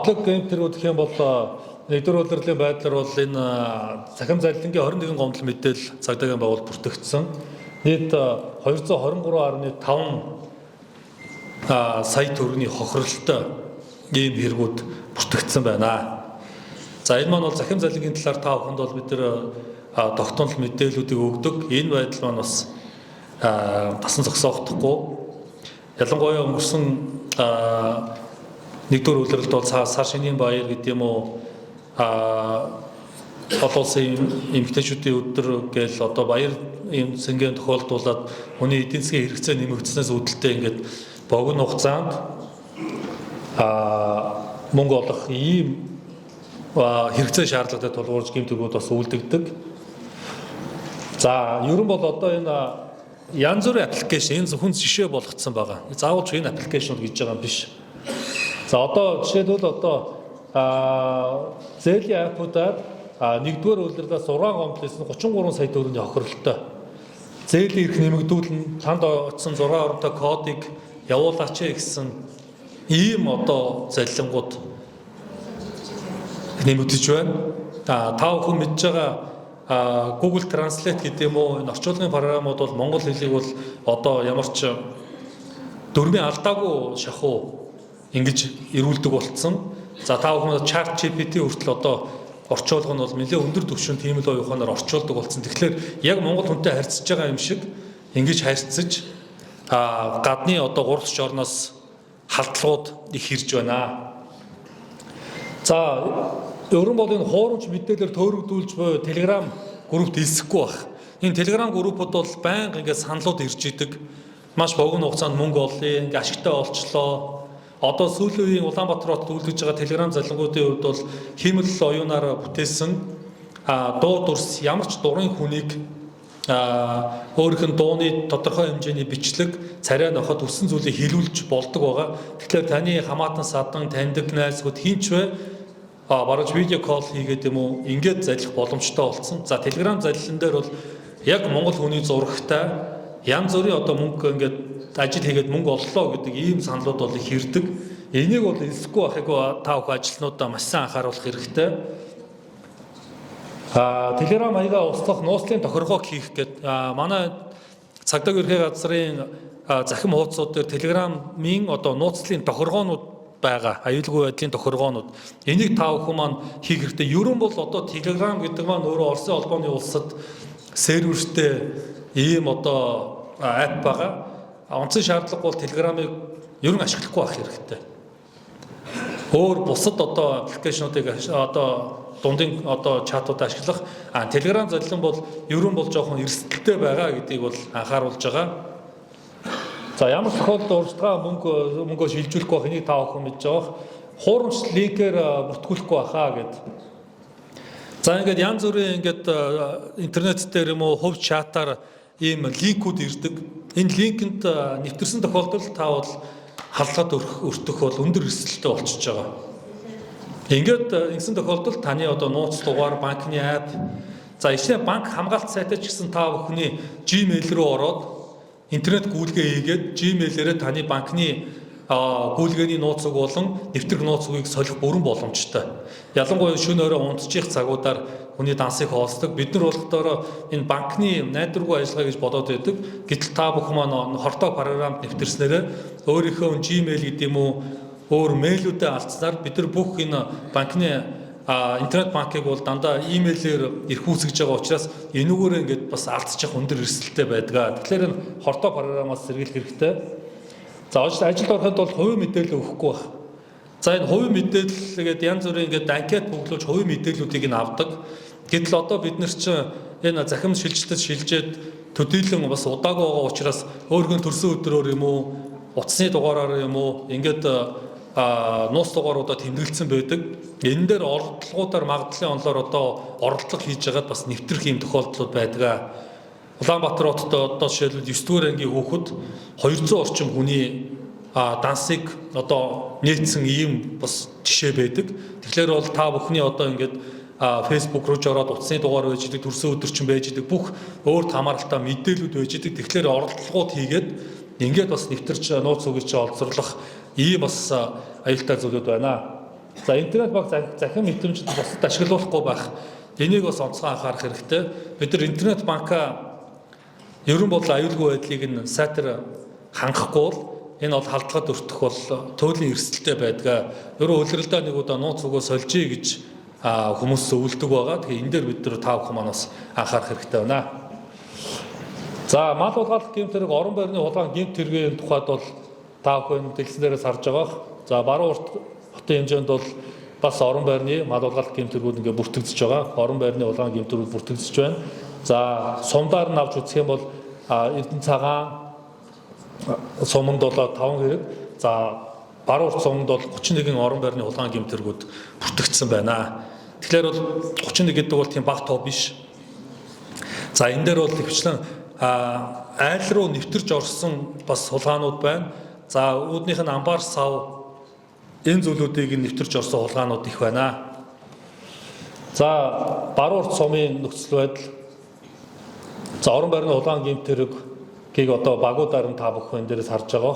нотлог геймтэрүүд гэх юм бол нэгдүгээр улирлын байдлаар бол энэ цахим залилангийн 21 гомдол мэдээлэл цагдаагийн байгууллага бүртгэгдсэн. Нийт 223.5 сая төгрөгийн хохиролтой ийм хэрэгүүд бүртгэгдсэн байна. За энэ маань бол захим залилангийн талаар та бүхэнд бол бид нэр тогтмол мэдээллүүдийг өгдөг. Энэ байдал маань бас тасан зогсохдохгүй. Ялангуяа өнгөрсөн нэгдүгээр улирлд бол сар шинийн баяр гэдэг юм уу олон улсын эмэгтэйчүүдийн өдөр гээл одоо баяр юм сэнгийн тохиолдуулаад хүний эдийн засгийн хэрэгцээ нэмэгдснээс үүдэлтэй ингээд богино хугацаанд мөнгө олох ийм хэрэгцээ шаардлагатай тулгуурч гэмтэргүүд бас үлдэгдэг. За ер нь бол одоо энэ янз бүрийн аппликейшн энэ зөвхөн жишээ болгоцсон байгаа. Заавал энэ аппликейшнуд гэж байгаа юм биш. За одоо жишээлбэл одоо зээлийн аппуудаар нэгдүгээр улирлаас 6 гомдлээс 33 сая төгрөгийн хохиролтой. Зээлийн эрх нэмэгдүүлэн танд очсон 6 оронтой кодыг явуулаач гэсэн ийм одоо залилангууд нэмэгдэж байна. Та бүхэн мэдж байгаа Google Translate гэдэг юм уу энэ орчуулгын програмууд бол монгол хэлийг бол одоо ямар ч дөрмийн алдаагүй шахуу ингэж ирүүлдэг болцсон. За та бүхэн ChatGPT хүртэл одоо орчуулга нь бол нэлээд өндөр түвшинд тийм л оюуханаар орчуулдаг болсон. Тэгэхээр яг монгол хүнтэй харьцаж байгаа юм шиг ингэж харьцаж гадны одоо гурвс орноос халдлагууд их ирж байна. За ер нь бол энэ хуурамч мэдээлэлээр төөрөгдүүлж буй Telegram группт хэлсэхгүй байх. Энэ Telegram группууд бол байнга ингээд саналууд ирж идэг. Маш богино хугацаанд мөнгө олъё, ингээд ашигтай олчлоо. Одоо сүүлийн үеийн Улаанбаатар хотод үйлдвэж байгаа Telegram залангуудын хувьд бол химэл оюунаар бүтээсэн дуу дүрс ямар ч дурын хүнийг өөрийнх нь дууны тодорхой хэмжээний бичлэг царай ноход өссөн зүйлийг хилүүлж болдог байгаа. Тэгэхээр таны хамаатан садан таньдаг найзууд хинч вэ? Бараж видео колл хийгээд юм уу ингээд залих боломжтой болсон. За Telegram залилан дээр бол яг монгол хүний зурагтай янз бүрийн одоо мөнгө ингээд ажил хийгээд мөнгө оллоо гэдэг ийм саналууд бол их ирдэг. Энийг бол хэлсэхгүй байхыг та бүхэн ажилтнуудаа маш сайн анхааруулах хэрэгтэй. Telegram маяга услах нууцлын тохиргоог хийх гэдэг манай цагдаагийн ерхий газрын захим хуудсууд дээр Telegram-ийн одоо нууцлын тохиргоонууд байгаа. Аюулгүй байдлын тохиргоонууд. Энийг та бүхэн маань хийх хэрэгтэй. Ерөн бол одоо Telegram гэдэг маань өөрөө Оросын холбооны улсад сервертэй ийм одоо апп байгаа. Онцгой шаардлага бол Telegram-ыг ерөн ашиглахгүй байх хэрэгтэй. Өөр бусад одоо аппликейшнуудыг одоо дундын одоо чатууд ашиглах Telegram залилан бол ерөн бол жоохон эрсдэлтэй байгаа гэдгийг бол анхааруулж байгаа. За ямар тохиолдолд урьдчилан мөнгөө шилжүүлэхгүй байх энийг та бүхэн мэдж байгаа. Хуурамч линкээр бүртгүүлэхгүй байхаа гэд. За ингээд янз бүрийн ингээд интернет дээр юм уу хувь чатаар ийм линкүүд ирдэг. Энэ линкэнд нэвтэрсэн тохиолдолд та бол халдлагад өртөх бол өндөр эрсдэлтэй болчихж байгаа. Ингээд ингэсэн тохиолдолд таны одоо нууц дугаар, банкны апп, за ишээ банк хамгаалт сайтаа ч гэсэн та бүхний Gmail руу ороод интернет гүйлгээ хийгээд Gmail-ээрээ таны банкны гүйлгээний нууцыг болон нэвтрэх нууцыг солих бүрэн боломжтой. Ялангуяа шөнө өрөө унтчих цагуудаар хүний дансыг хоолцдог. Бид нар болохоор энэ банкны найдваргүй ажиллагаа гэж бодоод байдаг. Гэтэл та бүхэн маань хортой програмд нэвтэрснээрээ өөрийнхөө Gmail гэдэг юм уу өөр мэйлүүдэд алдснаар бид нар бүх энэ банкны интернет банкыг бол дандаа имэйлээр ирэх үүсгэж байгаа учраас энүүгээр ингээд бас алдчих өндөр эрсдэлтэй байдаг. Тэгэхээр энэ хортой програмаас сэргийлэх хэрэгтэй. За ажилд ороход бол хувийн мэдээлэл өгөхгүй байх. За энэ хувийн мэдээлэл гэдэг янз бүрийн ингээд анкет бүглүүлж хувийн мэдээллүүдийг нь авдаг. Гэтэл одоо бид нар чинь энэ захим шилжилтэд шилжээд төдийлөн бас удаагүй байгаа учраас өөргөн төрсөн өдрөөр юм уу утасны дугаараар юм уу ингээд нууц дугааруудад тэмдэглэсэн байдаг. Энэ дээр оролдлогуудаар магадлалын онлоор одоо оролдлого хийж байгаад бас нэвтрэх юм тохиолдлууд байдаг. Улаанбаатар хотод одоо жишээлбэл 9-р ангийн хүүхэд 200 орчим хүний дансыг одоо нээсэн ийм бас жишээ байдаг. Тэгэхээр бол та бүхний одоо ингээд Facebook руу ч ороод утасны дугаар байж идэг, төрсөн өдөрчин байж идэг, бүх өөрт хамааралтай мэдээлүүд байж идэг. Тэгэхээр оролдлогууд хийгээд ингээд бас нэвтэрч нууц өгч олзорлох ийм бас аюултай зүйлүүд байна. За интернет баг захин мэдрэмжид бусад ашиглуулахгүй байх. Энийг бас онцгой анхаарах хэрэгтэй. Бид нар интернет банка ерөн бол аюулгүй байдлыг нь сайтар хангахгүй бол энэ бол халдлагад өртөх бол туйлын эрсдэлтэй байдаг. Ерөн улиралдаа нэг удаа нууц үгөө сольжээ гэж хүмүүс өвлөдөг байгаа. Тэгэхээр энэ дээр бид нар та бүхэн манаас анхаарах хэрэгтэй байна. За мал улгаалах гэмт хэрэг орон байрны улаан гэмт хэргийн тухайд бол та бүхэн дэлгэцэн дээрээс харж байгаа. За баруун урт хотын хэмжээнд бол бас орон байрны мал улгаалах гэмт хэргүүд ингээ бүртгэгдэж байгаа. Орон байрны улаан гэмт хэргүүд бүртгэгдэж байна. За сумдаар нь авч үзэх юм бол Эрдэнэ цагаан суманд бол 5 хэрэг. За баруун урт суманд бол 31 орон байрны улаан гэмт хэргүүд бүртгэгдсэн байна. Тэгэхээр бол 31 гэдэг бол тийм бага тоо биш. За энэ дээр бол ихэвчлэн айл руу нэвтэрж орсон бас хулгаанууд байна. За үүднийх нь амбар сав энэ зүйлүүдийг нэвтэрж орсон хулгаанууд их байна. За баруун урт сумын нөхцөл байдал. За орон байрны улаан гэмт хэргийг одоо багуудаар нь та бүхэн дээрээс харж байгаа.